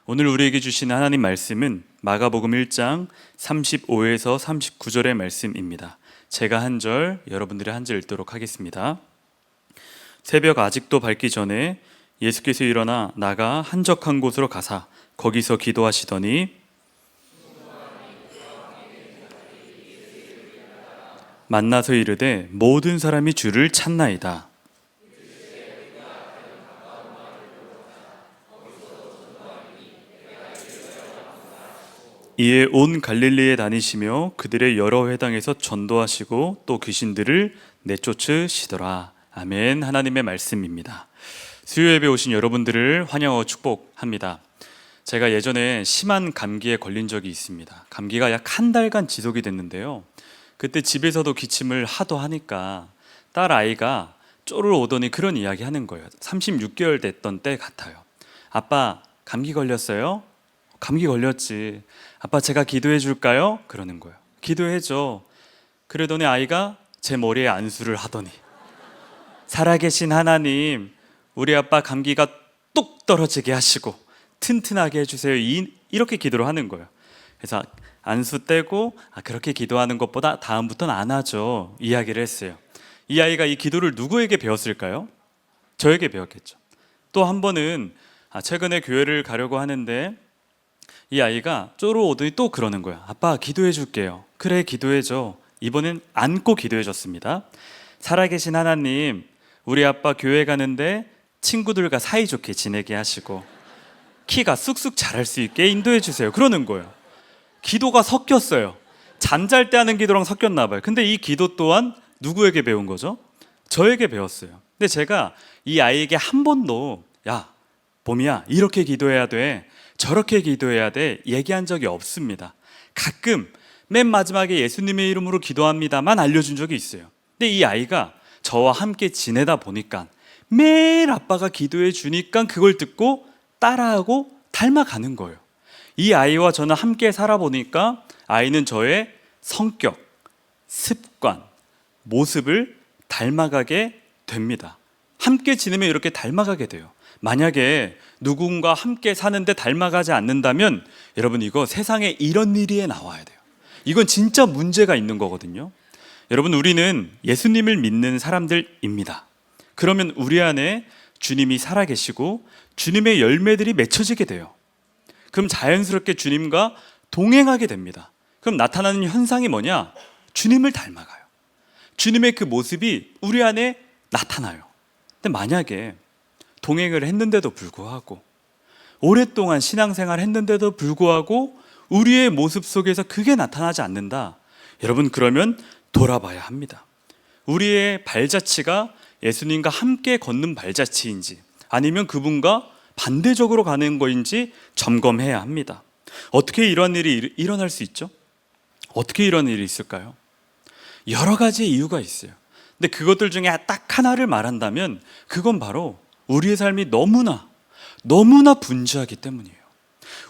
오늘 우리에게 주신 하나님 말씀은 마가복음 1장 35에서 39절의 말씀입니다. 제가 한 절, 여러분들이 한 절 읽도록 하겠습니다. 새벽 아직도 밝기 전에 예수께서 일어나 나가 한적한 곳으로 가사 거기서 기도하시더니 만나서 이르되 모든 사람이 주를 찾나이다. 이에 온 갈릴리에 다니시며 그들의 여러 회당에서 전도하시고 또 귀신들을 내쫓으시더라. 아멘. 하나님의 말씀입니다. 수요 예배 오신 여러분들을 환영하고 축복합니다. 제가 예전에 심한 감기에 걸린 적이 있습니다. 감기가 약 한 달간 지속이 됐는데요. 그때 집에서도 기침을 하도 하니까 딸 아이가 쪼르르 오더니 그런 이야기 하는 거예요. 36개월 됐던 때 같아요. 아빠 감기 걸렸어요? 감기 걸렸지. 아빠 제가 기도해 줄까요? 그러는 거예요. 기도해줘. 그러더니 아이가 제 머리에 안수를 하더니 살아계신 하나님, 우리 아빠 감기가 뚝 떨어지게 하시고 튼튼하게 해주세요. 이렇게 기도를 하는 거예요. 그래서 안수 떼고 그렇게 기도하는 것보다 다음부터는 안 하죠. 이야기를 했어요. 이 아이가 이 기도를 누구에게 배웠을까요? 저에게 배웠겠죠. 또 한 번은 최근에 교회를 가려고 하는데 이 아이가 쪼르 오더니 또 그러는 거야. 아빠 기도해 줄게요. 그래 기도해줘. 이번엔 안고 기도해 줬습니다. 살아계신 하나님, 우리 아빠 교회 가는데 친구들과 사이좋게 지내게 하시고 키가 쑥쑥 자랄 수 있게 인도해 주세요. 그러는 거예요. 기도가 섞였어요. 잠잘 때 하는 기도랑 섞였나 봐요. 근데 이 기도 또한 누구에게 배운 거죠? 저에게 배웠어요. 근데 제가 이 아이에게 한 번도 야 봄이야 이렇게 기도해야 돼, 저렇게 기도해야 돼 얘기한 적이 없습니다. 가끔 맨 마지막에 예수님의 이름으로 기도합니다만 알려준 적이 있어요. 근데 이 아이가 저와 함께 지내다 보니까 매일 아빠가 기도해 주니까 그걸 듣고 따라하고 닮아가는 거예요. 이 아이와 저는 함께 살아보니까 아이는 저의 성격, 습관, 모습을 닮아가게 됩니다. 함께 지내면 이렇게 닮아가게 돼요. 만약에 누군가 함께 사는데 닮아가지 않는다면 여러분 이거 세상에 이런 일이 나와야 돼요. 이건 진짜 문제가 있는 거거든요. 여러분 우리는 예수님을 믿는 사람들입니다. 그러면 우리 안에 주님이 살아계시고 주님의 열매들이 맺혀지게 돼요. 그럼 자연스럽게 주님과 동행하게 됩니다. 그럼 나타나는 현상이 뭐냐? 주님을 닮아가요. 주님의 그 모습이 우리 안에 나타나요. 근데 만약에 동행을 했는데도 불구하고 오랫동안 신앙생활 했는데도 불구하고 우리의 모습 속에서 그게 나타나지 않는다. 여러분 그러면 돌아봐야 합니다. 우리의 발자취가 예수님과 함께 걷는 발자취인지 아니면 그분과 반대적으로 가는 거인지 점검해야 합니다. 어떻게 이런 일이 일어날 수 있죠? 어떻게 이런 일이 있을까요? 여러 가지 이유가 있어요. 근데 그것들 중에 딱 하나를 말한다면 그건 바로 우리의 삶이 너무나 분주하기 때문이에요.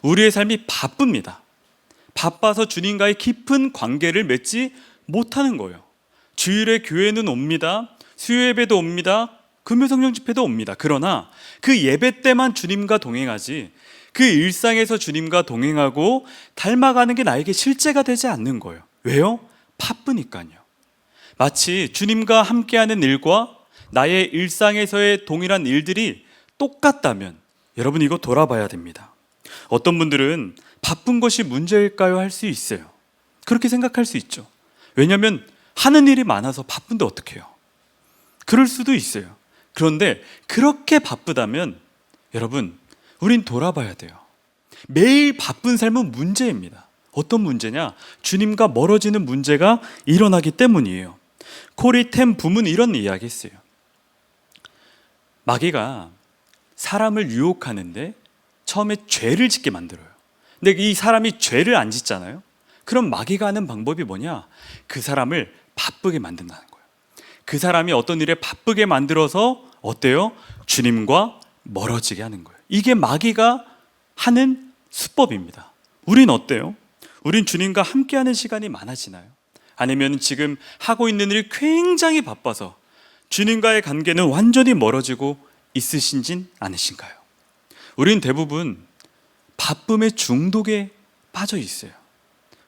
우리의 삶이 바쁩니다. 바빠서 주님과의 깊은 관계를 맺지 못하는 거예요. 주일에 교회는 옵니다. 수요 예배도 옵니다. 금요 성령 집회도 옵니다. 그러나 그 예배 때만 주님과 동행하지 그 일상에서 주님과 동행하고 닮아가는 게 나에게 실제가 되지 않는 거예요. 왜요? 바쁘니까요. 마치 주님과 함께하는 일과 나의 일상에서의 동일한 일들이 똑같다면 여러분 이거 돌아봐야 됩니다. 어떤 분들은 바쁜 것이 문제일까요? 할 수 있어요. 그렇게 생각할 수 있죠. 왜냐하면 하는 일이 많아서 바쁜데 어떡해요? 그럴 수도 있어요. 그런데 그렇게 바쁘다면 여러분 우린 돌아봐야 돼요. 매일 바쁜 삶은 문제입니다. 어떤 문제냐? 주님과 멀어지는 문제가 일어나기 때문이에요. 코리 텐 붐은 이런 이야기 했어요. 마귀가 사람을 유혹하는데 처음에 죄를 짓게 만들어요. 근데 이 사람이 죄를 안 짓잖아요. 그럼 마귀가 하는 방법이 뭐냐? 그 사람을 바쁘게 만든다는 거예요. 그 사람이 어떤 일에 바쁘게 만들어서 어때요? 주님과 멀어지게 하는 거예요. 이게 마귀가 하는 수법입니다. 우린 어때요? 우린 주님과 함께하는 시간이 많아지나요? 아니면 지금 하고 있는 일이 굉장히 바빠서 주님과의 관계는 완전히 멀어지고 있으신진 않으신가요? 우린 대부분 바쁨의 중독에 빠져 있어요.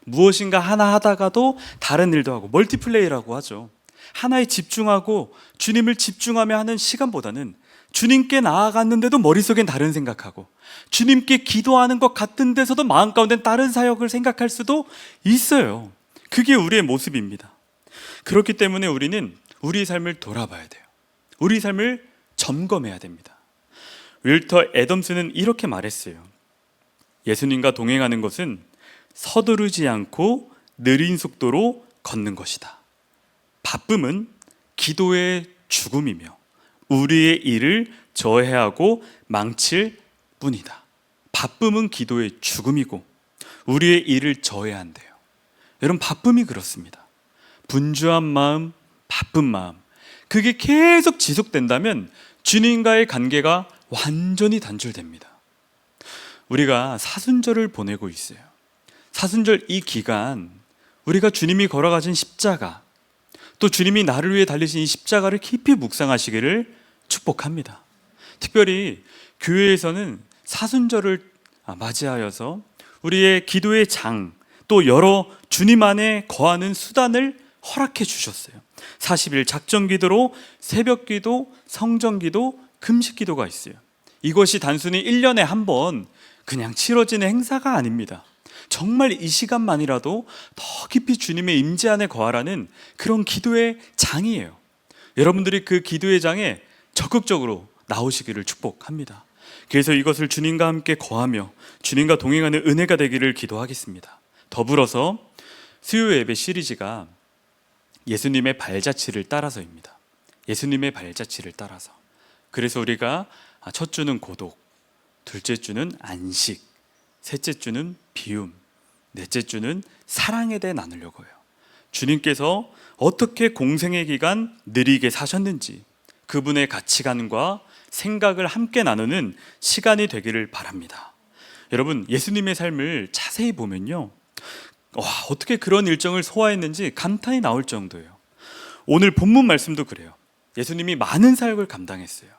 무엇인가 하나 하다가도 다른 일도 하고, 멀티플레이라고 하죠. 하나에 집중하고 주님을 집중하며 하는 시간보다는 주님께 나아갔는데도 머릿속엔 다른 생각하고, 주님께 기도하는 것 같은 데서도 마음 가운데는 다른 사역을 생각할 수도 있어요. 그게 우리의 모습입니다. 그렇기 때문에 우리는 우리의 삶을 돌아봐야 돼요. 우리 삶을 점검해야 됩니다. 윌터 애덤스는 이렇게 말했어요. 예수님과 동행하는 것은 서두르지 않고 느린 속도로 걷는 것이다. 바쁨은 기도의 죽음이며 우리의 일을 저해하고 망칠 뿐이다. 바쁨은 기도의 죽음이고 우리의 일을 저해한대요. 여러분, 바쁨이 그렇습니다. 분주한 마음, 바쁜 마음, 그게 계속 지속된다면 주님과의 관계가 완전히 단절됩니다. 우리가 사순절을 보내고 있어요. 사순절 이 기간 우리가 주님이 걸어가신 십자가, 또 주님이 나를 위해 달리신 이 십자가를 깊이 묵상하시기를 축복합니다. 특별히 교회에서는 사순절을 맞이하여서 우리의 기도의 장, 또 여러 주님 안에 거하는 수단을 허락해 주셨어요. 40일 작정기도로 새벽기도, 성정기도, 금식기도가 있어요. 이것이 단순히 1년에 한 번 그냥 치러지는 행사가 아닙니다. 정말 이 시간만이라도 더 깊이 주님의 임재 안에 거하라는 그런 기도의 장이에요. 여러분들이 그 기도의 장에 적극적으로 나오시기를 축복합니다. 그래서 이것을 주님과 함께 거하며 주님과 동행하는 은혜가 되기를 기도하겠습니다. 더불어서 수요 예배 시리즈가 예수님의 발자취를 따라서입니다. 예수님의 발자취를 따라서. 그래서 우리가 첫 주는 고독, 둘째 주는 안식, 셋째 주는 비움, 넷째 주는 사랑에 대해 나누려고 해요. 주님께서 어떻게 공생의 기간 느리게 사셨는지, 그분의 가치관과 생각을 함께 나누는 시간이 되기를 바랍니다. 여러분, 예수님의 삶을 자세히 보면요, 어떻게 그런 일정을 소화했는지 감탄이 나올 정도예요. 오늘 본문 말씀도 그래요. 예수님이 많은 사역을 감당했어요.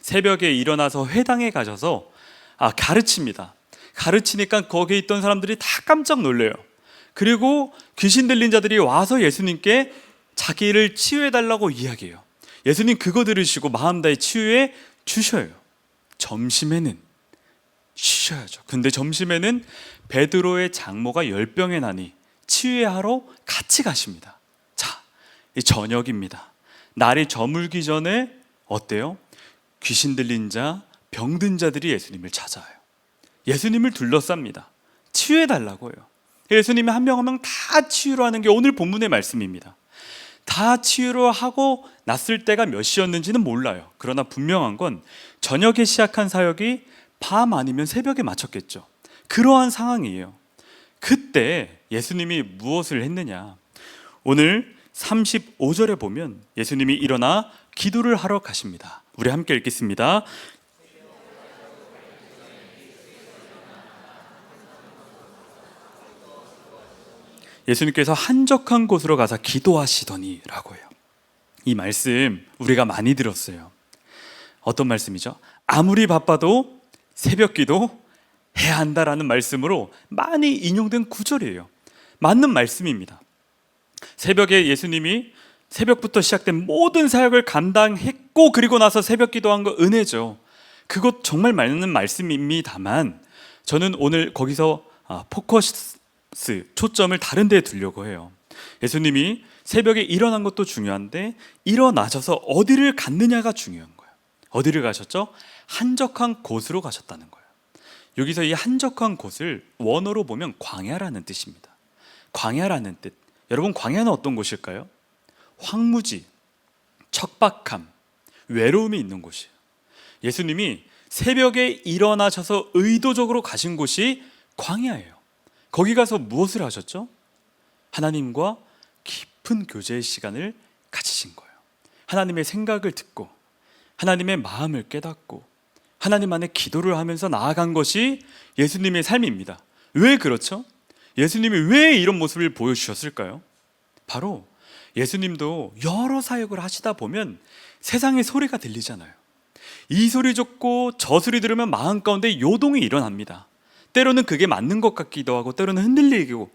새벽에 일어나서 회당에 가셔서 가르칩니다. 가르치니까 거기에 있던 사람들이 다 깜짝 놀래요. 그리고 귀신 들린 자들이 와서 예수님께 자기를 치유해달라고 이야기해요. 예수님 그거 들으시고 마음 다해 치유해 주셔요. 점심에는 쉬셔야죠. 근데 점심에는 베드로의 장모가 열병에 나니 치유하러 같이 가십니다. 자, 이 저녁입니다. 날이 저물기 전에 어때요? 귀신 들린 자, 병든 자들이 예수님을 찾아와요. 예수님을 둘러쌉니다. 치유해달라고 해요. 예수님이 한 명 한 명 다 치유로 하는 게 오늘 본문의 말씀입니다. 다 치유로 하고 났을 때가 몇 시였는지는 몰라요. 그러나 분명한 건 저녁에 시작한 사역이 밤 아니면 새벽에 마쳤겠죠. 그러한 상황이에요. 그때 예수님이 무엇을 했느냐? 오늘 35절에 보면 예수님이 일어나 기도를 하러 가십니다. 우리 함께 읽겠습니다. 예수님께서 한적한 곳으로 가서 기도하시더니 라고 해요. 이 말씀 우리가 많이 들었어요. 어떤 말씀이죠? 아무리 바빠도 새벽 기도 해야 한다라는 말씀으로 많이 인용된 구절이에요. 맞는 말씀입니다. 새벽에 예수님이 새벽부터 시작된 모든 사역을 감당했고 그리고 나서 새벽 기도한 거 은혜죠. 그것 정말 맞는 말씀입니다만 저는 오늘 거기서 포커스, 초점을 다른 데에 두려고 해요. 예수님이 새벽에 일어난 것도 중요한데 일어나셔서 어디를 갔느냐가 중요한 거예요. 어디를 가셨죠? 한적한 곳으로 가셨다는 거예요. 여기서 이 한적한 곳을 원어로 보면 광야라는 뜻입니다. 광야라는 뜻. 여러분, 광야는 어떤 곳일까요? 황무지, 척박함, 외로움이 있는 곳이에요. 예수님이 새벽에 일어나셔서 의도적으로 가신 곳이 광야예요. 거기 가서 무엇을 하셨죠? 하나님과 깊은 교제의 시간을 가지신 거예요. 하나님의 생각을 듣고 하나님의 마음을 깨닫고 하나님 안에 기도를 하면서 나아간 것이 예수님의 삶입니다. 왜 그렇죠? 예수님이 왜 이런 모습을 보여주셨을까요? 바로 예수님도 여러 사역을 하시다 보면 세상의 소리가 들리잖아요. 이 소리 듣고 저 소리 들으면 마음 가운데 요동이 일어납니다. 때로는 그게 맞는 것 같기도 하고 때로는 흔들리고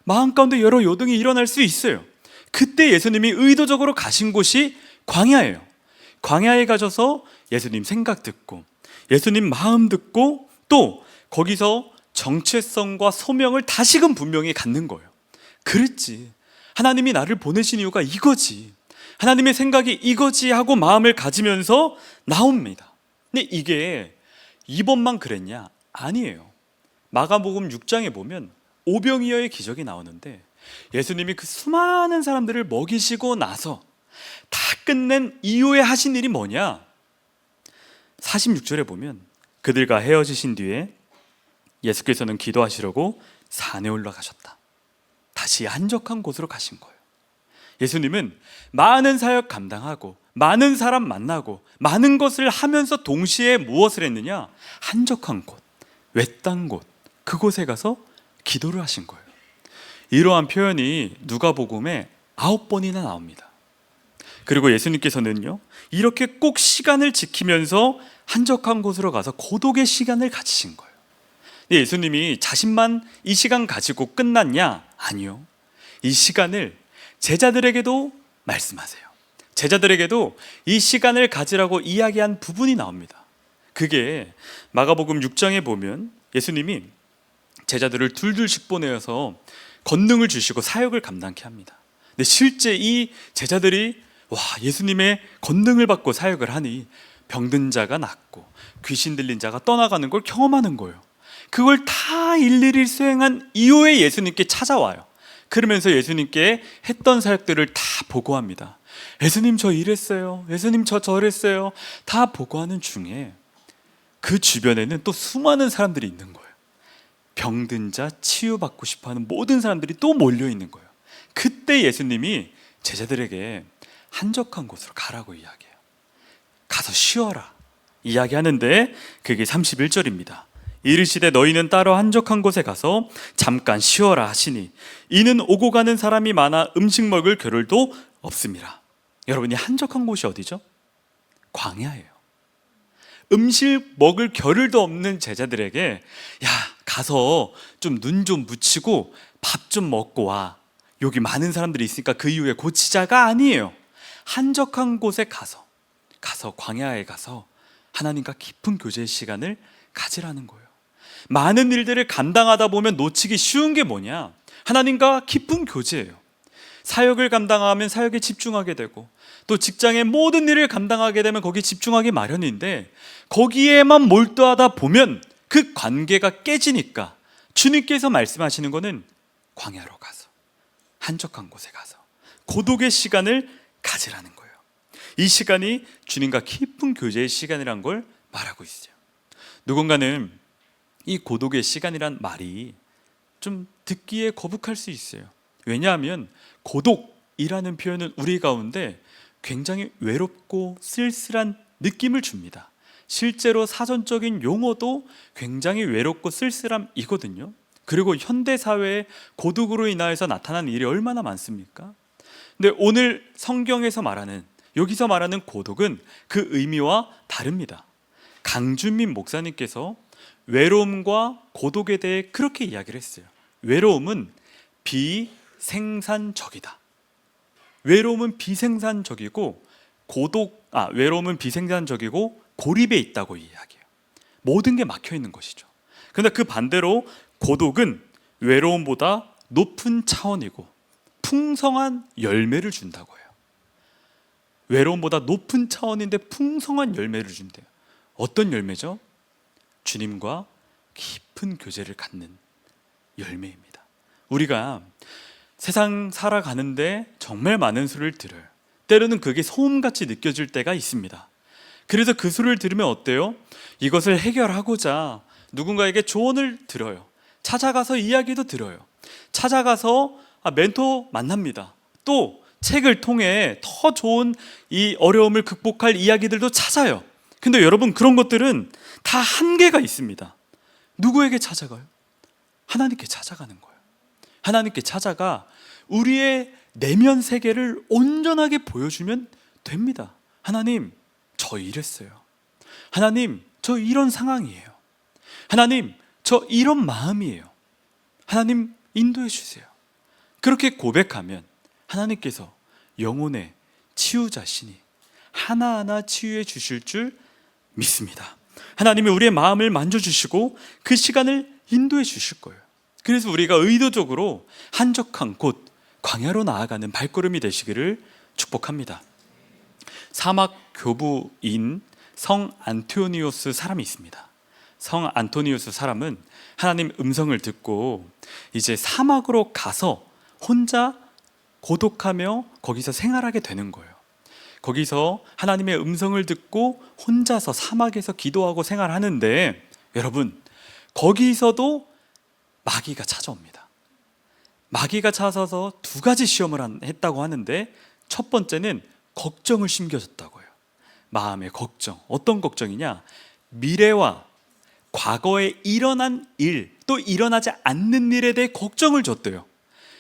마음 가운데 여러 요동이 일어날 수 있어요. 그때 예수님이 의도적으로 가신 곳이 광야예요. 광야에 가셔서 예수님 생각 듣고 예수님 마음 듣고 또 거기서 정체성과 소명을 다시금 분명히 갖는 거예요. 그랬지, 하나님이 나를 보내신 이유가 이거지, 하나님의 생각이 이거지 하고 마음을 가지면서 나옵니다. 근데 이게 이번만 그랬냐? 아니에요. 마가복음 6장에 보면 오병이어의 기적이 나오는데 예수님이 그 수많은 사람들을 먹이시고 나서 다 끝낸 이후에 하신 일이 뭐냐? 46절에 보면 그들과 헤어지신 뒤에 예수께서는 기도하시려고 산에 올라가셨다. 다시 한적한 곳으로 가신 거예요. 예수님은 많은 사역 감당하고 많은 사람 만나고 많은 것을 하면서 동시에 무엇을 했느냐? 한적한 곳, 외딴 곳, 그곳에 가서 기도를 하신 거예요. 이러한 표현이 누가복음에 9번이나 나옵니다. 그리고 예수님께서는요, 이렇게 꼭 시간을 지키면서 한적한 곳으로 가서 고독의 시간을 가지신 거예요. 예수님이 자신만 이 시간 가지고 끝났냐? 아니요. 이 시간을 제자들에게도 말씀하세요. 제자들에게도 이 시간을 가지라고 이야기한 부분이 나옵니다. 그게 마가복음 6장에 보면 예수님이 제자들을 둘둘씩 보내어서 권능을 주시고 사역을 감당케 합니다. 근데 실제 이 제자들이 예수님의 권능을 받고 사역을 하니 병든 자가 낫고 귀신 들린 자가 떠나가는 걸 경험하는 거예요. 그걸 다 일일이 수행한 이후에 예수님께 찾아와요. 그러면서 예수님께 했던 사역들을 다 보고합니다. 예수님 저 이랬어요, 예수님 저 저랬어요, 다 보고하는 중에 그 주변에는 또 수많은 사람들이 있는 거예요. 병든 자, 치유받고 싶어하는 모든 사람들이 또 몰려있는 거예요. 그때 예수님이 제자들에게 한적한 곳으로 가라고 이야기해요. 가서 쉬어라 이야기하는데 그게 31절입니다. 이르시되 너희는 따로 한적한 곳에 가서 잠깐 쉬어라 하시니 이는 오고 가는 사람이 많아 음식 먹을 겨를도 없음이라. 여러분이 한적한 곳이 어디죠? 광야예요. 음식 먹을 겨를도 없는 제자들에게 야 가서 좀 눈 좀 묻히고 밥 좀 먹고 와, 여기 많은 사람들이 있으니까 그 이후에 고치자가 아니에요. 한적한 곳에 가서 광야에 가서 하나님과 깊은 교제의 시간을 가지라는 거예요. 많은 일들을 감당하다 보면 놓치기 쉬운 게 뭐냐? 하나님과 깊은 교제예요. 사역을 감당하면 사역에 집중하게 되고 또 직장의 모든 일을 감당하게 되면 거기에 집중하기 마련인데 거기에만 몰두하다 보면 그 관계가 깨지니까 주님께서 말씀하시는 것은 광야로 가서 한적한 곳에 가서 고독의 시간을 가지라는 거예요. 이 시간이 주님과 깊은 교제의 시간이란 걸 말하고 있어요. 누군가는 이 고독의 시간이란 말이 좀 듣기에 거북할 수 있어요. 왜냐하면 고독이라는 표현은 우리 가운데 굉장히 외롭고 쓸쓸한 느낌을 줍니다. 실제로 사전적인 용어도 굉장히 외롭고 쓸쓸함이거든요. 그리고 현대사회의 고독으로 인하여서 나타나는 일이 얼마나 많습니까? 근데 오늘 성경에서 말하는, 여기서 말하는 고독은 그 의미와 다릅니다. 강준민 목사님께서 외로움과 고독에 대해 그렇게 이야기를 했어요. 외로움은 비생산적이다. 외로움은 비생산적이고 외로움은 비생산적이고 고립에 있다고 이야기해요. 모든 게 막혀 있는 것이죠. 그런데 그 반대로 고독은 외로움보다 높은 차원이고 풍성한 열매를 준다고 해요. 외로움보다 높은 차원인데 풍성한 열매를 준대요. 어떤 열매죠? 주님과 깊은 교제를 갖는 열매입니다. 우리가 세상 살아가는데 정말 많은 소리를 들어요. 때로는 그게 소음같이 느껴질 때가 있습니다. 그래서 그 소리를 들으면 어때요? 이것을 해결하고자 누군가에게 조언을 들어요. 찾아가서 이야기도 들어요. 찾아가서 멘토 만납니다. 또 책을 통해 더 좋은 이 어려움을 극복할 이야기들도 찾아요. 근데 여러분, 그런 것들은 다 한계가 있습니다. 누구에게 찾아가요? 하나님께 찾아가는 거예요. 하나님께 찾아가 우리의 내면 세계를 온전하게 보여주면 됩니다. 하나님, 저 이랬어요. 하나님, 저 이런 상황이에요. 하나님, 저 이런 마음이에요. 하나님 인도해 주세요. 그렇게 고백하면 하나님께서 영혼의 치유자시니 하나하나 치유해 주실 줄 믿습니다. 하나님이 우리의 마음을 만져주시고 그 시간을 인도해 주실 거예요. 그래서 우리가 의도적으로 한적한 곳 광야로 나아가는 발걸음이 되시기를 축복합니다. 사막 교부인 성 안토니우스 사람이 있습니다. 성 안토니우스 사람은 하나님 음성을 듣고 이제 사막으로 가서 혼자 고독하며 거기서 생활하게 되는 거예요. 거기서 하나님의 음성을 듣고 혼자서 사막에서 기도하고 생활하는데, 여러분, 거기서도 마귀가 찾아옵니다. 마귀가 찾아서 두 가지 시험을 했다고 하는데, 첫 번째는 걱정을 심겨줬다고 해요. 마음의 걱정. 어떤 걱정이냐? 미래와 과거에 일어난 일, 또 일어나지 않는 일에 대해 걱정을 줬대요.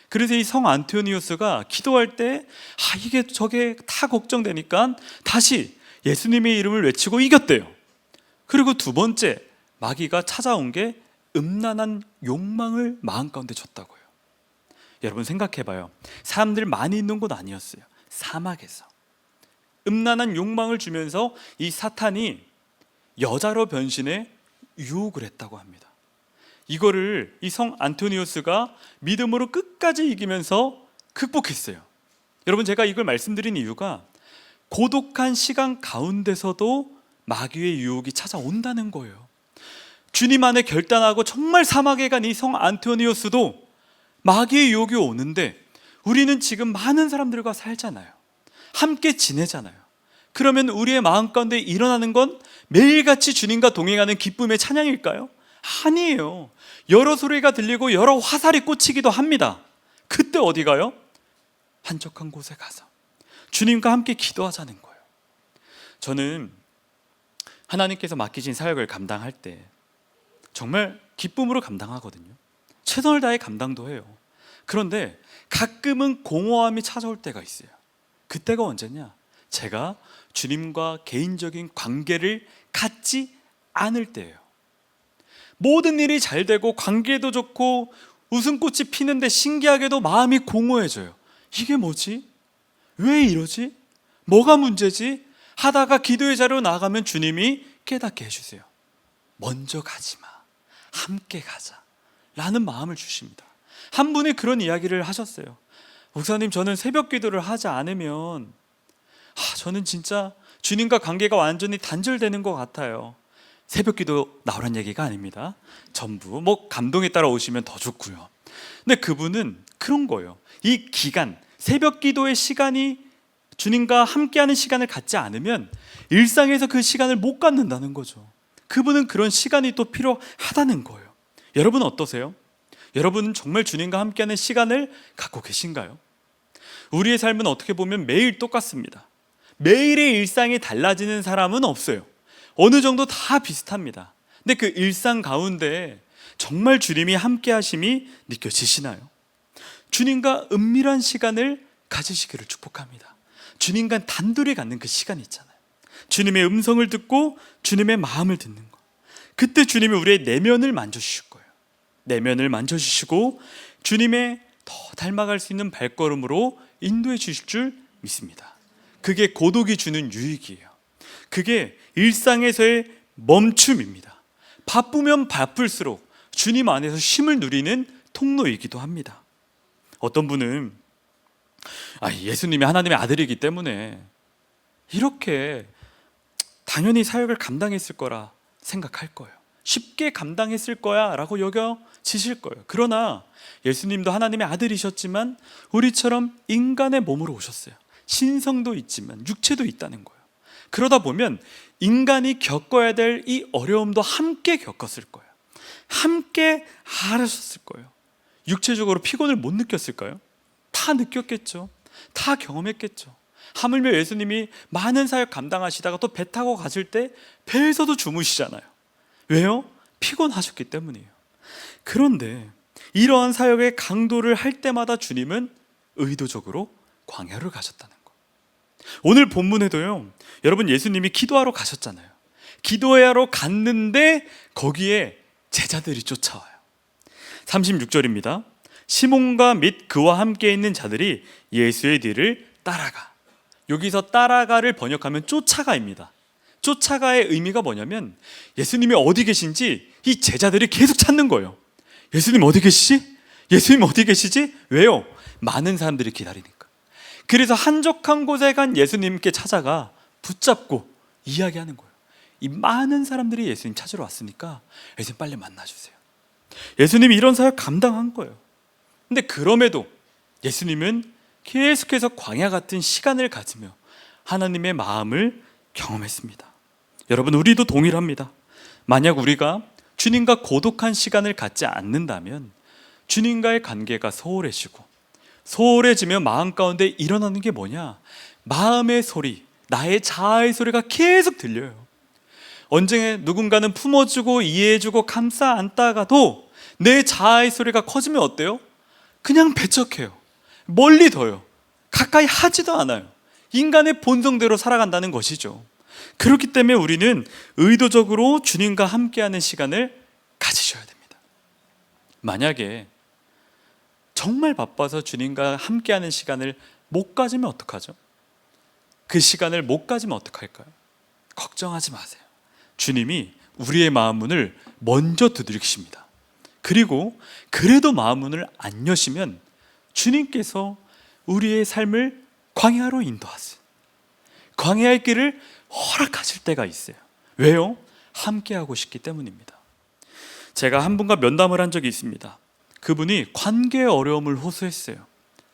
그래서 이 성 안토니우스가 기도할 때 이게 저게 다 걱정되니까 다시 예수님의 이름을 외치고 이겼대요. 그리고 두 번째, 마귀가 찾아온 게 음란한 욕망을 마음 가운데 줬다고요. 여러분 생각해봐요. 사람들 많이 있는 곳 아니었어요. 사막에서 음란한 욕망을 주면서 이 사탄이 여자로 변신해 유혹을 했다고 합니다. 이거를 이 성 안토니우스가 믿음으로 끝까지 이기면서 극복했어요. 여러분, 제가 이걸 말씀드린 이유가 고독한 시간 가운데서도 마귀의 유혹이 찾아온다는 거예요. 주님 안에 결단하고 정말 사막에 간 이 성 안토니우스도 마귀의 유혹이 오는데, 우리는 지금 많은 사람들과 살잖아요. 함께 지내잖아요. 그러면 우리의 마음 가운데 일어나는 건 매일같이 주님과 동행하는 기쁨의 찬양일까요? 아니에요. 여러 소리가 들리고 여러 화살이 꽂히기도 합니다. 그때 어디 가요? 한적한 곳에 가서 주님과 함께 기도하자는 거예요. 저는 하나님께서 맡기신 사역을 감당할 때 정말 기쁨으로 감당하거든요. 최선을 다해 감당도 해요. 그런데 가끔은 공허함이 찾아올 때가 있어요. 그때가 언제냐? 제가 주님과 개인적인 관계를 갖지 않을 때예요. 모든 일이 잘 되고 관계도 좋고 웃음꽃이 피는데 신기하게도 마음이 공허해져요. 이게 뭐지? 왜 이러지? 뭐가 문제지? 하다가 기도의 자리로 나가면 주님이 깨닫게 해주세요. 먼저 가지 마, 함께 가자 라는 마음을 주십니다. 한 분이 그런 이야기를 하셨어요. 목사님, 저는 새벽 기도를 하지 않으면 저는 진짜 주님과 관계가 완전히 단절되는 것 같아요. 새벽 기도 나오란 얘기가 아닙니다. 전부 감동에 따라 오시면 더 좋고요. 근데 그분은 그런 거예요. 이 기간, 새벽 기도의 시간이 주님과 함께하는 시간을 갖지 않으면 일상에서 그 시간을 못 갖는다는 거죠. 그분은 그런 시간이 또 필요하다는 거예요. 여러분은 어떠세요? 여러분은 정말 주님과 함께하는 시간을 갖고 계신가요? 우리의 삶은 어떻게 보면 매일 똑같습니다. 매일의 일상이 달라지는 사람은 없어요. 어느 정도 다 비슷합니다. 근데 그 일상 가운데 정말 주님이 함께 하심이 느껴지시나요? 주님과 은밀한 시간을 가지시기를 축복합니다. 주님과 단둘이 갖는 그 시간이 있잖아요. 주님의 음성을 듣고 주님의 마음을 듣는 거. 그때 주님이 우리의 내면을 만져주실 거예요. 내면을 만져주시고 주님의 더 닮아갈 수 있는 발걸음으로 인도해 주실 줄 믿습니다. 그게 고독이 주는 유익이에요. 그게 일상에서의 멈춤입니다. 바쁘면 바쁠수록 주님 안에서 쉼을 누리는 통로이기도 합니다. 어떤 분은 예수님이 하나님의 아들이기 때문에 이렇게 당연히 사역을 감당했을 거라 생각할 거예요. 쉽게 감당했을 거야 라고 여겨지실 거예요. 그러나 예수님도 하나님의 아들이셨지만 우리처럼 인간의 몸으로 오셨어요. 신성도 있지만 육체도 있다는 거예요. 그러다 보면 인간이 겪어야 될 이 어려움도 함께 겪었을 거예요. 함께 알았을 거예요. 육체적으로 피곤을 못 느꼈을까요? 다 느꼈겠죠. 다 경험했겠죠. 하물며 예수님이 많은 사역 감당하시다가 또 배 타고 가실 때 배에서도 주무시잖아요. 왜요? 피곤하셨기 때문이에요. 그런데 이러한 사역의 강도를 할 때마다 주님은 의도적으로 광야를 가셨다는 거예요. 오늘 본문에도요, 여러분, 예수님이 기도하러 가셨잖아요. 기도하러 갔는데 거기에 제자들이 쫓아와요. 36절입니다. 시몬과 및 그와 함께 있는 자들이 예수의 뒤를 따라가. 여기서 따라가를 번역하면 쫓아가입니다. 쫓아가의 의미가 뭐냐면 예수님이 어디 계신지 이 제자들이 계속 찾는 거예요. 예수님 어디 계시지? 예수님 어디 계시지? 왜요? 많은 사람들이 기다리니까. 그래서 한적한 곳에 간 예수님께 찾아가 붙잡고 이야기하는 거예요. 이 많은 사람들이 예수님 찾으러 왔으니까 예수님 빨리 만나주세요. 예수님이 이런 사역 감당한 거예요. 근데 그럼에도 예수님은 계속해서 광야 같은 시간을 가지며 하나님의 마음을 경험했습니다. 여러분, 우리도 동일합니다. 만약 우리가 주님과 고독한 시간을 갖지 않는다면 주님과의 관계가 소홀해지고, 소홀해지면 마음 가운데 일어나는 게 뭐냐? 마음의 소리, 나의 자아의 소리가 계속 들려요. 언제 누군가는 품어주고 이해해주고 감싸 안다가도 내 자아의 소리가 커지면 어때요? 그냥 배척해요. 멀리 둬요. 가까이 하지도 않아요. 인간의 본성대로 살아간다는 것이죠. 그렇기 때문에 우리는 의도적으로 주님과 함께하는 시간을 가지셔야 됩니다. 만약에 정말 바빠서 주님과 함께하는 시간을 못 가지면 어떡하죠? 그 시간을 못 가지면 어떡할까요? 걱정하지 마세요. 주님이 우리의 마음 문을 먼저 두드리십니다. 그리고 그래도 마음 문을 안 여시면 주님께서 우리의 삶을 광야로 인도하세요. 광야의 길을 허락하실 때가 있어요. 왜요? 함께하고 싶기 때문입니다. 제가 한 분과 면담을 한 적이 있습니다. 그분이 관계의 어려움을 호소했어요.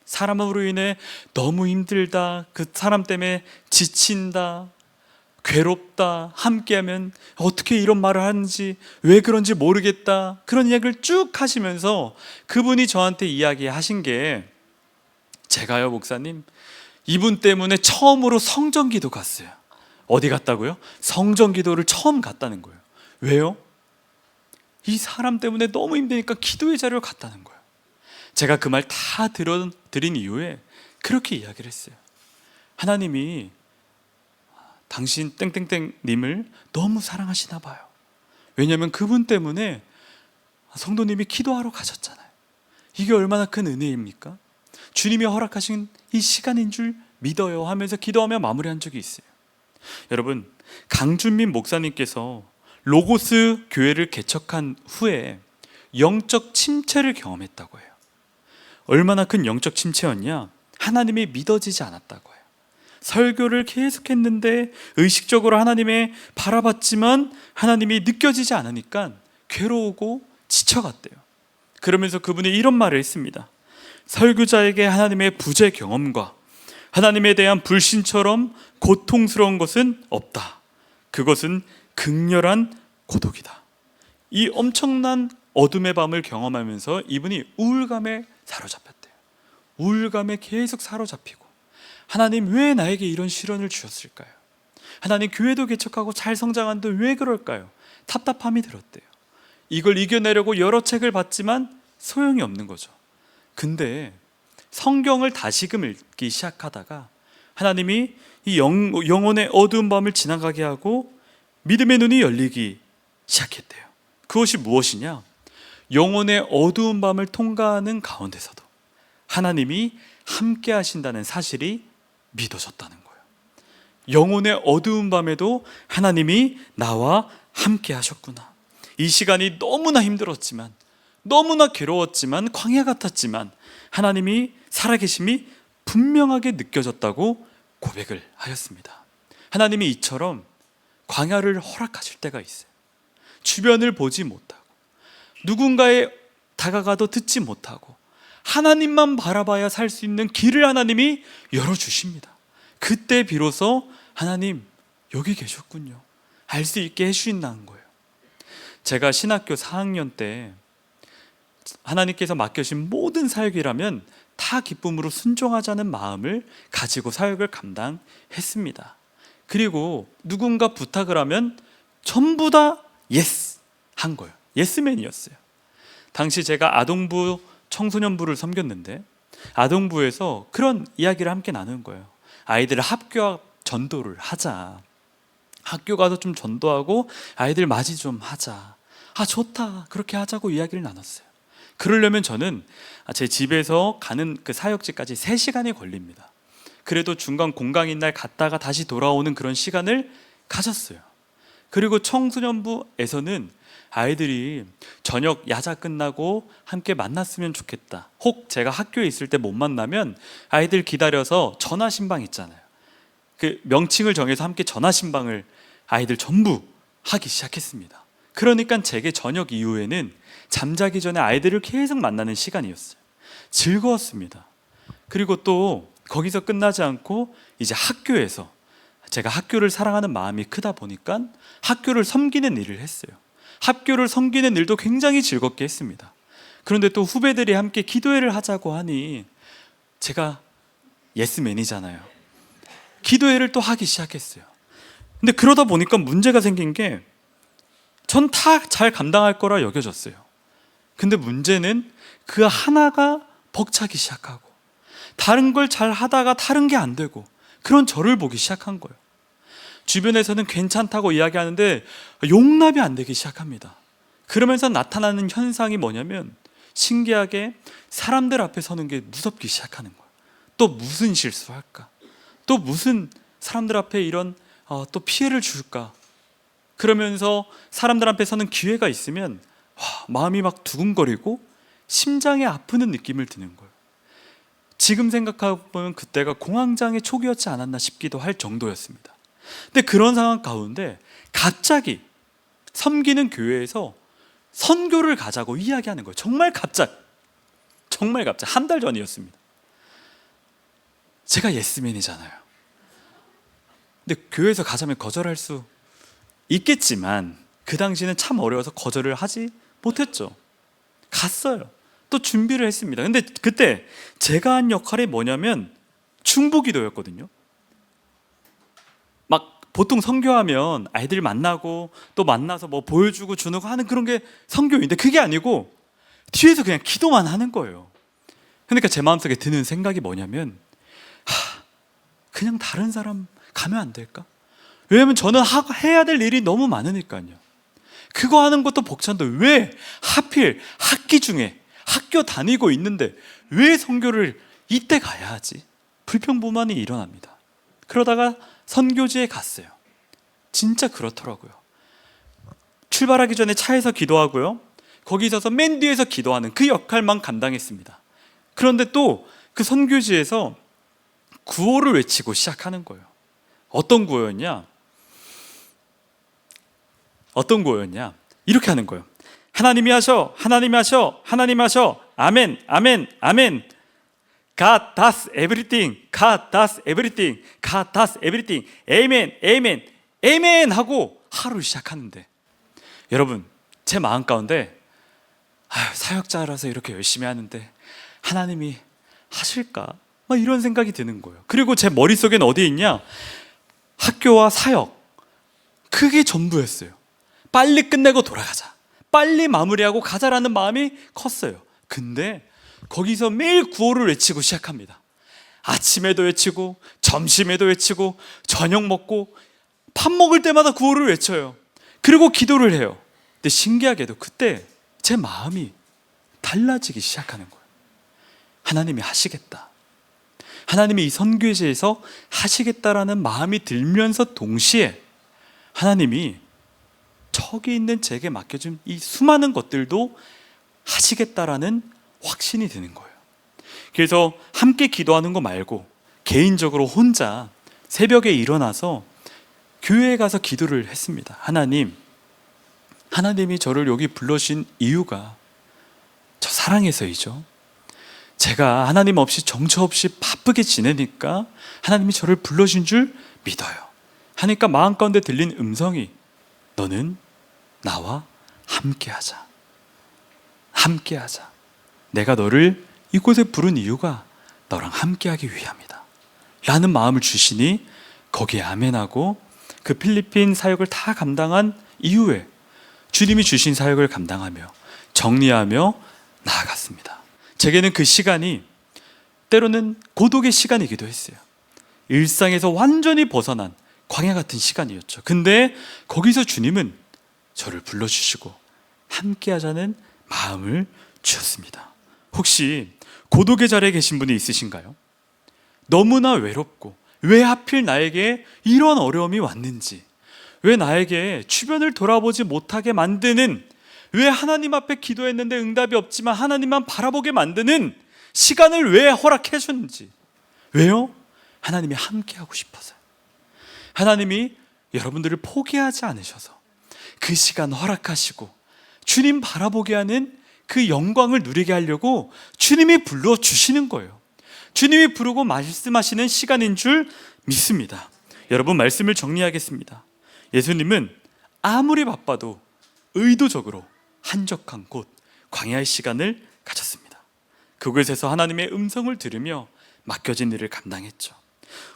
사람으로 인해 너무 힘들다, 그 사람 때문에 지친다, 괴롭다, 함께하면 어떻게 이런 말을 하는지, 왜 그런지 모르겠다, 그런 이야기를 쭉 하시면서 그분이 저한테 이야기하신 게, 제가요 목사님, 이분 때문에 처음으로 성전기도 갔어요. 어디 갔다고요? 성전기도를 처음 갔다는 거예요. 왜요? 이 사람 때문에 너무 힘드니까 기도의 자리로 갔다는 거예요. 제가 그 말 다 드린 이후에 그렇게 이야기를 했어요. 하나님이 당신 땡땡땡님을 너무 사랑하시나 봐요. 왜냐하면 그분 때문에 성도님이 기도하러 가셨잖아요. 이게 얼마나 큰 은혜입니까? 주님이 허락하신 이 시간인 줄 믿어요 하면서 기도하며 마무리한 적이 있어요. 여러분, 강준민 목사님께서 로고스 교회를 개척한 후에 영적 침체를 경험했다고 해요. 얼마나 큰 영적 침체였냐? 하나님이 믿어지지 않았다고 해요. 설교를 계속했는데 의식적으로 하나님의 바라봤지만 하나님이 느껴지지 않으니까 괴로우고 지쳐갔대요. 그러면서 그분이 이런 말을 했습니다. 설교자에게 하나님의 부재 경험과 하나님에 대한 불신처럼 고통스러운 것은 없다. 그것은 극렬한 고독이다. 이 엄청난 어둠의 밤을 경험하면서 이분이 우울감에 사로잡혔대요. 우울감에 계속 사로잡히고, 하나님 왜 나에게 이런 시련을 주셨을까요? 하나님 교회도 개척하고 잘 성장하는데 왜 그럴까요? 답답함이 들었대요. 이걸 이겨내려고 여러 책을 봤지만 소용이 없는 거죠. 근데 성경을 다시금 읽기 시작하다가 하나님이 이 영혼의 어두운 밤을 지나가게 하고 믿음의 눈이 열리기 시작했대요. 그것이 무엇이냐? 영혼의 어두운 밤을 통과하는 가운데서도 하나님이 함께 하신다는 사실이 믿어졌다는 거예요. 영혼의 어두운 밤에도 하나님이 나와 함께 하셨구나. 이 시간이 너무나 힘들었지만, 너무나 괴로웠지만, 광야 같았지만 하나님이 살아계심이 분명하게 느껴졌다고 고백을 하였습니다. 하나님이 이처럼 광야를 허락하실 때가 있어요. 주변을 보지 못하고, 누군가에 다가가도 듣지 못하고, 하나님만 바라봐야 살 수 있는 길을 하나님이 열어주십니다. 그때 비로소 하나님 여기 계셨군요, 알 수 있게 해주신다는 거예요. 제가 신학교 4학년 때 하나님께서 맡겨주신 모든 사역이라면 다 기쁨으로 순종하자는 마음을 가지고 사역을 감당했습니다. 그리고 누군가 부탁을 하면 전부 다 예스 한 거예요. 예스맨이었어요. 당시 제가 아동부 청소년부를 섬겼는데 아동부에서 그런 이야기를 함께 나누는 거예요. 아이들 학교 전도를 하자, 학교 가서 좀 전도하고 아이들 맞이 좀 하자. 좋다, 그렇게 하자고 이야기를 나눴어요. 그러려면 저는 제 집에서 가는 그 사역지까지 3시간이 걸립니다. 그래도 중간 공강인 날 갔다가 다시 돌아오는 그런 시간을 가졌어요. 그리고 청소년부에서는 아이들이 저녁 야자 끝나고 함께 만났으면 좋겠다, 혹 제가 학교에 있을 때 못 만나면 아이들 기다려서 전화 신방 있잖아요. 그 명칭을 정해서 함께 전화 신방을 아이들 전부 하기 시작했습니다. 그러니까 제게 저녁 이후에는 잠자기 전에 아이들을 계속 만나는 시간이었어요. 즐거웠습니다. 그리고 또 거기서 끝나지 않고 이제 학교에서 제가 학교를 사랑하는 마음이 크다 보니까 학교를 섬기는 일을 했어요. 학교를 섬기는 일도 굉장히 즐겁게 했습니다. 그런데 또 후배들이 함께 기도회를 하자고 하니 제가 예스맨이잖아요. 기도회를 또 하기 시작했어요. 근데 그러다 보니까 문제가 생긴 게, 전 다 잘 감당할 거라 여겨졌어요. 근데 문제는 그 하나가 벅차기 시작하고, 다른 걸 잘 하다가 다른 게 안 되고, 그런 저를 보기 시작한 거예요. 주변에서는 괜찮다고 이야기하는데 용납이 안 되기 시작합니다. 그러면서 나타나는 현상이 뭐냐면, 신기하게 사람들 앞에 서는 게 무섭기 시작하는 거예요. 또 무슨 실수할까? 또 무슨 사람들 앞에 이런 또 피해를 줄까? 그러면서 사람들 앞에 서는 기회가 있으면 마음이 막 두근거리고 심장이 아프는 느낌을 드는 거예요. 지금 생각해보면 그때가 공황장애 초기였지 않았나 싶기도 할 정도였습니다. 근데 그런 상황 가운데 갑자기 섬기는 교회에서 선교를 가자고 이야기하는 거예요. 정말 갑자기. 한 달 전이었습니다. 제가 예스맨이잖아요. 근데 교회에서 가자면 거절할 수 있겠지만 그 당시는 참 어려워서 거절을 하지 못했죠. 갔어요. 또 준비를 했습니다. 근데 그때 제가 한 역할이 뭐냐면 중보기도였거든요. 막 보통 선교하면 아이들 만나고 또 만나서 뭐 보여주고 주고 하는 그런 게 선교인데, 그게 아니고 뒤에서 그냥 기도만 하는 거예요. 그러니까 제 마음속에 드는 생각이 뭐냐면, 그냥 다른 사람 가면 안 될까? 왜냐면 저는 해야 될 일이 너무 많으니까요. 그거 하는 것도 벅찬데 왜 하필 학기 중에 학교 다니고 있는데 왜 선교를 이때 가야 하지? 불평불만이 일어납니다. 그러다가 선교지에 갔어요. 진짜 그렇더라고요. 출발하기 전에 차에서 기도하고요, 거기 있어서 맨 뒤에서 기도하는 그 역할만 감당했습니다. 그런데 또 그 선교지에서 구호를 외치고 시작하는 거예요. 어떤 구호였냐? 이렇게 하는 거예요. 하나님이 하셔, 하나님이 하셔, 하나님이 하셔. 아멘, 아멘, 아멘. God does everything, God does everything, God does everything. 아멘, 아멘, 아멘 하고 하루 시작하는데, 여러분, 제 마음 가운데 사역자라서 이렇게 열심히 하는데 하나님이 하실까? 막 이런 생각이 드는 거예요. 그리고 제 머릿속엔 어디에 있냐? 학교와 사역, 그게 전부였어요. 빨리 끝내고 돌아가자, 빨리 마무리하고 가자라는 마음이 컸어요. 근데 거기서 매일 구호를 외치고 시작합니다. 아침에도 외치고 점심에도 외치고 저녁 먹고 밥 먹을 때마다 구호를 외쳐요. 그리고 기도를 해요. 근데 신기하게도 그때 제 마음이 달라지기 시작하는 거예요. 하나님이 하시겠다, 하나님이 이 선교지에서 하시겠다라는 마음이 들면서 동시에 하나님이 저기 있는 제게 맡겨준 이 수많은 것들도 하시겠다라는 확신이 드는 거예요. 그래서 함께 기도하는 거 말고 개인적으로 혼자 새벽에 일어나서 교회에 가서 기도를 했습니다. 하나님이 저를 여기 불러주신 이유가 저 사랑해서이죠. 제가 하나님 없이 정처 없이 바쁘게 지내니까 하나님이 저를 불러주신 줄 믿어요. 하니까 마음 가운데 들린 음성이, 너는 나와 함께하자, 함께하자. 내가 너를 이곳에 부른 이유가 너랑 함께하기 위함이다 라는 마음을 주시니 거기에 아멘하고 그 필리핀 사역을 다 감당한 이후에 주님이 주신 사역을 감당하며 정리하며 나아갔습니다. 제게는 그 시간이 때로는 고독의 시간이기도 했어요. 일상에서 완전히 벗어난 광야 같은 시간이었죠. 근데 거기서 주님은 저를 불러주시고 함께 하자는 마음을 주셨습니다. 혹시 고독의 자리에 계신 분이 있으신가요? 너무나 외롭고 왜 하필 나에게 이런 어려움이 왔는지, 왜 나에게 주변을 돌아보지 못하게 만드는, 왜 하나님 앞에 기도했는데 응답이 없지만 하나님만 바라보게 만드는 시간을 왜 허락해 주는지. 왜요? 하나님이 함께 하고 싶어서요. 하나님이 여러분들을 포기하지 않으셔서 그 시간 허락하시고 주님 바라보게 하는 그 영광을 누리게 하려고 주님이 불러주시는 거예요. 주님이 부르고 말씀하시는 시간인 줄 믿습니다. 여러분, 말씀을 정리하겠습니다. 예수님은 아무리 바빠도 의도적으로 한적한 곳 광야의 시간을 가졌습니다. 그곳에서 하나님의 음성을 들으며 맡겨진 일을 감당했죠.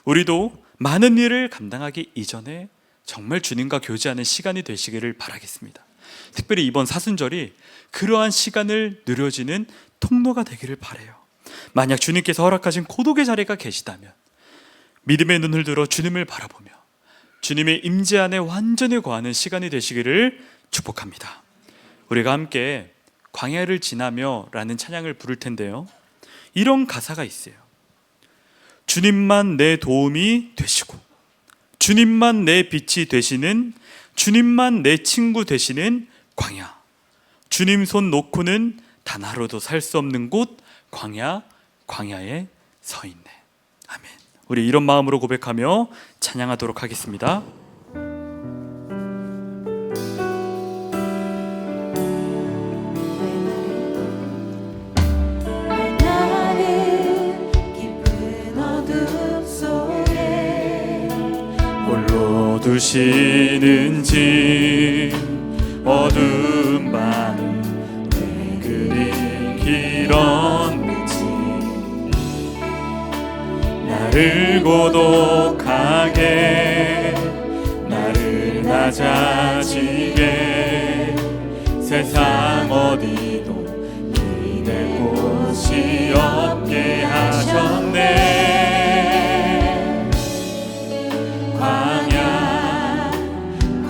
우리도 많은 일을 감당하기 이전에 정말 주님과 교제하는 시간이 되시기를 바라겠습니다. 특별히 이번 사순절이 그러한 시간을 누려지는 통로가 되기를 바라요. 만약 주님께서 허락하신 고독의 자리가 계시다면 믿음의 눈을 들어 주님을 바라보며 주님의 임재 안에 완전히 거하는 시간이 되시기를 축복합니다. 우리가 함께 광야를 지나며 라는 찬양을 부를 텐데요, 이런 가사가 있어요. 주님만 내 도움이 되시고, 주님만 내 빛이 되시는, 주님만 내 친구 되시는 광야. 주님 손 놓고는 단 하루도 살 수 없는 곳 광야에 서 있네. 아멘. 우리 이런 마음으로 고백하며 찬양하도록 하겠습니다. 홀로 두시는지 어두운 밤 내 그리 길었는지, 나를 고독하게 나를 낮아지게 세상 어디도 기댈 곳이 없게 하셨네.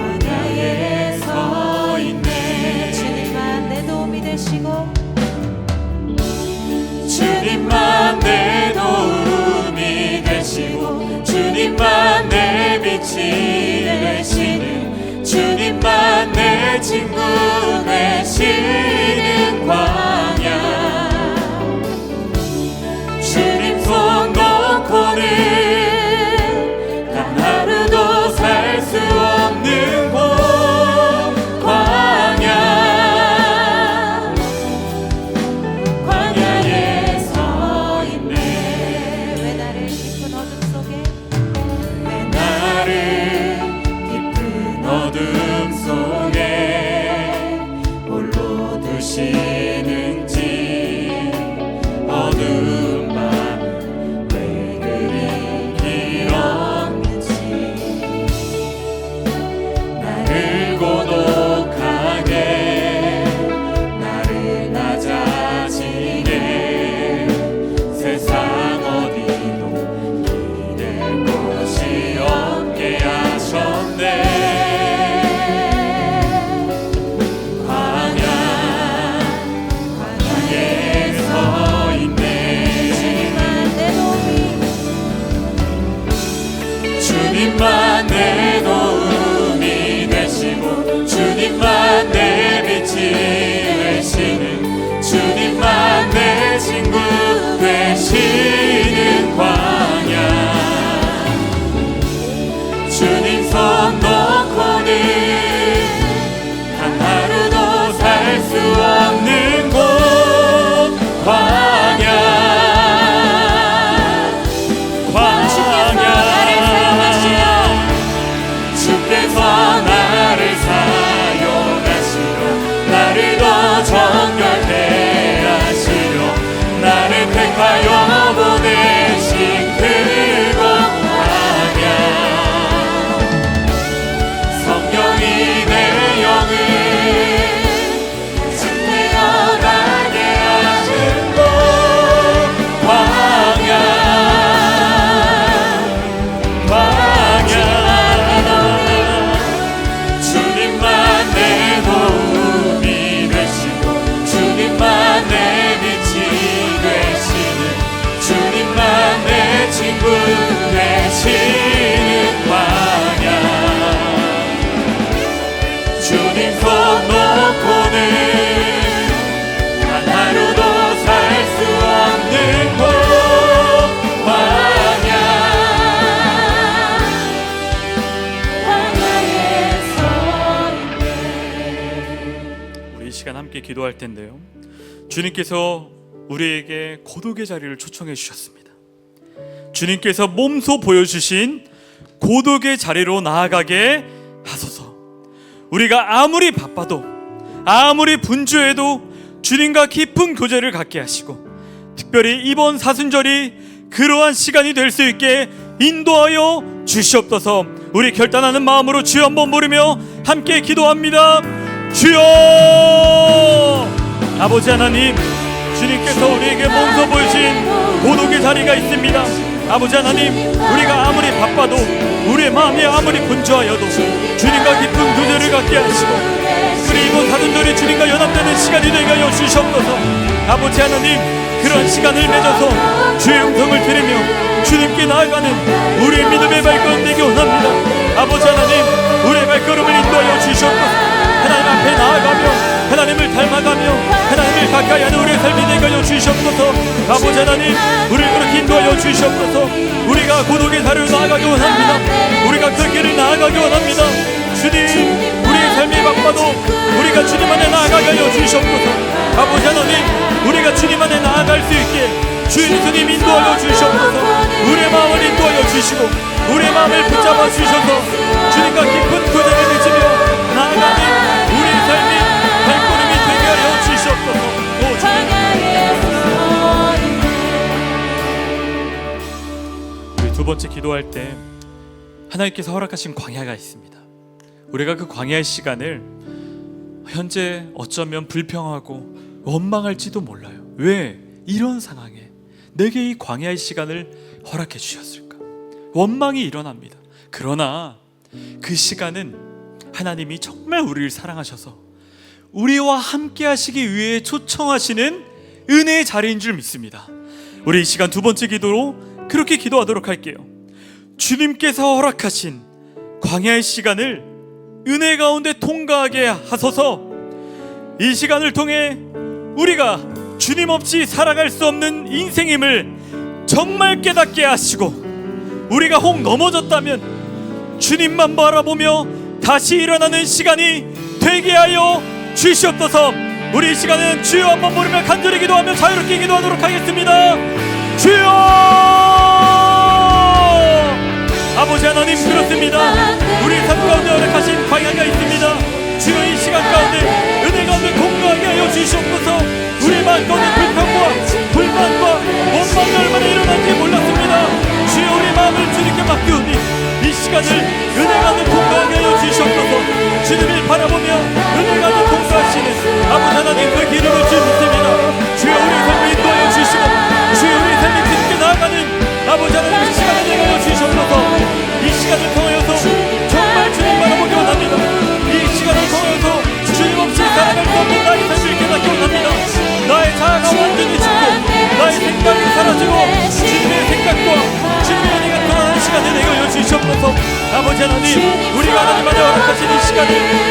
광야에 서 있네. 주님만 내 도움이 되시고, 주님만 내 도움이 되시고, 주님만 내 빛이 되시는, 주님만 내 친구 되시는 광야. 주님 손 놓고는 단 하루도 살 수 없는 곳 광야에 서 있네. 왜 나를 깊은 어둠 속에, 왜 나를 깊은 어둠 속에 홀로 기도할 텐데요, 주님께서 우리에게 고독의 자리를 초청해 주셨습니다. 주님께서 몸소 보여주신 고독의 자리로 나아가게 하소서. 우리가 아무리 바빠도 아무리 분주해도 주님과 깊은 교제를 갖게 하시고, 특별히 이번 사순절이 그러한 시간이 될 수 있게 인도하여 주시옵소서. 우리 결단하는 마음으로 주여 한번 부르며 함께 기도합니다. 주여! 아버지 하나님, 주님께서 우리에게 몸소 보여주신 고독의 자리가 있습니다. 아버지 하나님, 우리가 아무리 바빠도 우리의 마음이 아무리 분주하여도 주님과 깊은 교제를 갖게 하시고, 그리고 이번 사순절이 주님과 연합되는 시간이 되게 하여 주시옵소서. 아버지 하나님, 그런 시간을 맺어서 주의 음성을 들으며 주님께 나아가는 우리의 믿음의 발걸음 되기 원합니다. 아버지 하나님, 우리의 발걸음을 인도하여 주시옵소서. 하나님 앞에 나아가며 하나님을 닮아가며 하나님을 가까이 하는 우리의 삶이 되게 하여 주시옵소서. 아버지 하나님, 우리를 그렇게 인도하여 주시옵소서. 우리가 고독의 자리로 나아가기 원합니다. 우리가 그 길을 나아가기 원합니다. 주님, 우리의 삶이 바빠도 우리가 주님 안에 나아가게 하여 주시옵소서. 아버지 하나님, 우리가 주님 안에 나아갈 수 있게 주님 인도하여 주시옵소서. 우리의 마음을 인도하여 주시고 우리의 마음을 붙잡아 주셔서 주님과 깊은 교제를 맺으며 나아가는 우리의 삶이 발걸음이 되게 하여 주시옵소서. 우리 두 번째 기도할 때 하나님께서 허락하신 광야가 있습니다. 우리가 그 광야의 시간을 현재 어쩌면 불평하고 원망할지도 몰라요. 왜 이런 상황에 내게 이 광야의 시간을 허락해 주셨을까? 원망이 일어납니다. 그러나 그 시간은 하나님이 정말 우리를 사랑하셔서 우리와 함께 하시기 위해 초청하시는 은혜의 자리인 줄 믿습니다. 우리 이 시간 두 번째 기도로 그렇게 기도하도록 할게요. 주님께서 허락하신 광야의 시간을 은혜 가운데 통과하게 하소서. 이 시간을 통해 우리가 주님 없이 살아갈 수 없는 인생임을 정말 깨닫게 하시고, 우리가 혹 넘어졌다면 주님만 바라보며 다시 일어나는 시간이 되게 하여 주시옵소서. 우리 이 시간은 주여 한번 부르며 간절히 기도하며 자유롭게 기도하도록 하겠습니다. 주여! 아버지 하나님, 그렇습니다. 우리 삶 가운데 허락하신 광야가 있습니다. 주여, 이 시간 가운데 은혜 가운데 공부하게 하여 주시옵소서. 우리 마음 가운데 불평과 불만과 원망이 얼마나 일어난지 몰랐습니다. 주여, 우리 마음을 주님께 맡기오니 이 시간을 은혜 가운데 공부하게 하여 주시옵소서. 주님을 바라보며 은혜 가운데 공부하시는 아버지 하나님, 그 길을 주십니다. 주여, 우리 삶을 인도하여 주시고 주여, 우리 삶이 주님께 나아가는 아버지 하나님, 이 시간을 내게 하여 주시옵소서. 이 시간을 통하여서 정말 주님 바라보기 원합니다. 이 시간을 통해서 주님 없이 살아갈 수 없는 나의 삶을 깨닫기 원합니다. 나의 자아가 완전히 죽고 나의 생각이 사라지고 주님의 생각과 주님의 은혜가 드러나는 시간을 내게 하여 주시옵소서. 아버지 하나님, 우리가 하나님 안에 허락하신 이 시간을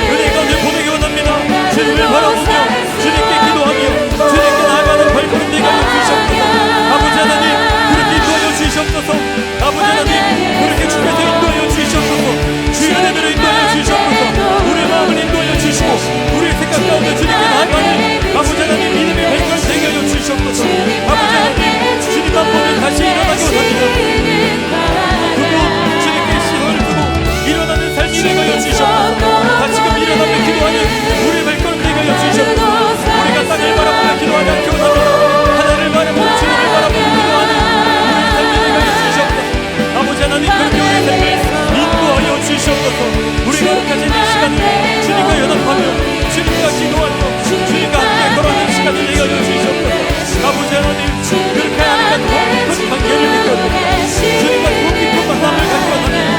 은혜 가운데 보내기 원합니다. 주님을 바라보며 주님께 기도하며 주님께 나아가는 발걸음 되게 하여 주시옵소서. 아버지 하나님, 그렇게 인도하여 주시옵소서. 아버지 하나님, 그렇게 주께서 인도하여 주시옵소서. 주의 은혜대로 인도하여 주시옵소서. 우리의 마음을 인도하여 주시고 우리의 생각 가운데 주님께 나아가는 아버지 하나님, 믿음의 발걸음 되게 하여 주시옵소서. 아버지 하나님, 주님만 보면 다시 일어나기 원합니다. 두고 주님께 시선을 두고 일어나는 삶이 되게 하여 주시옵소서. 다시금 일어나며 기도하는 우리의 발걸음 되게 하여 주시옵소서. 우리가 땅을 바라보며 기도하지 않기 원합니다. 하나님을 바라보고 주님을 바라보고 기도하는 우리의 삶이 되게 하여 주시옵소서. 아버지 하나님, 그렇게 우리의 삶을 인도하여 주시옵소서. 우리가 허락하신 이 시간을 주님과 연합하며 주님과 기도하며 주님과 함께 걸어가는 시간을 내게 하여 주시옵소서. 아버지 하나님, 그렇게 하나님과 더 깊은 관계를 맺고 주님과 더 깊은 만남을 갖기 원합니다.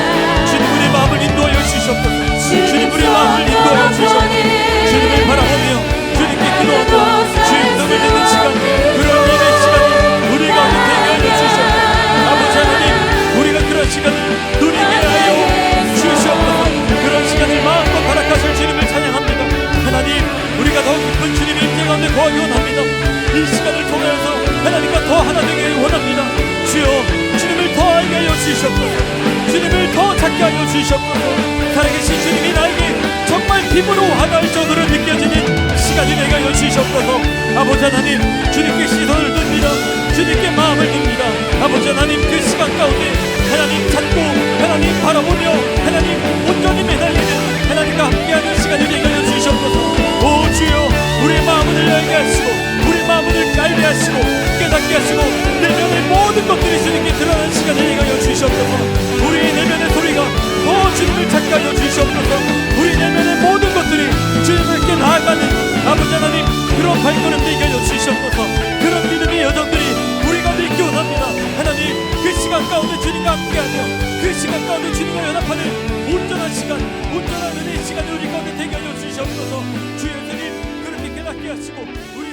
주님, 우리의 마음을 인도하여 주시옵소서. 주님, 우리의 마음을 인도하여 주시옵소서. 주님을 바라보며 주님께 기도하고 주의 음성을 듣는 시간, 그런 예배 시간이 우리 가운데 되게 하여 주시옵소서. 아버지 하나님, 우리가 그런 시간을 누리게 하여 주시옵소서. 그런 시간을 마음껏 허락하실 주님을 찬양합니다. 하나님, 우리가 더 깊은 주님의 임재 가운데 거하기 원합니다. 이 시간을 통해서 하나님과 더 하나 되기 원합니다. 주여, 주님을 더 알게 하여 주시옵소서. 주님을 더 찾게 하여 주시옵소서. 살아계신 주님이 나에게 정말 피부로 와닿을 정도로 느껴지는 시간이 되게 하여 주시옵소서. 아버지 하나님, 주님께 시선을 둡니다. 주님께 마음을 둡니다. 아버지 하나님, 그 시간 가운데 하나님 찾고 하나님 바라보며 하나님 온전히 매달리는 하나님과 함께하는 시간이 되게 하여 주시옵소서. 오 주여, 우리의 마음을 열게 하시고 우리 마음을 깔게 하시고 깨닫게 하시고 내면의 모든 것들이 주님께 드러나는 시간이 되게 하여 주시옵소서. 우리 내면의 소리가 더 주님을 찾게 하여 주시옵소서. 우리 내면의 모든 것들이 주님께 나아가는 아버지 하나님 그런 발걸음 되게 하여 주시옵소서. 그런 믿음의 여정들이 우리가 되기 원합니다. 하나님, 그 시간 가운데 주님과 함께하며 그 시간 가운데 주님과 연합하는 온전한 시간, 온전한 은혜의 시간이 우리 가운데 되게 하여 주시옵소서. 주여, 주님 그렇게 깨닫게 하시고 우리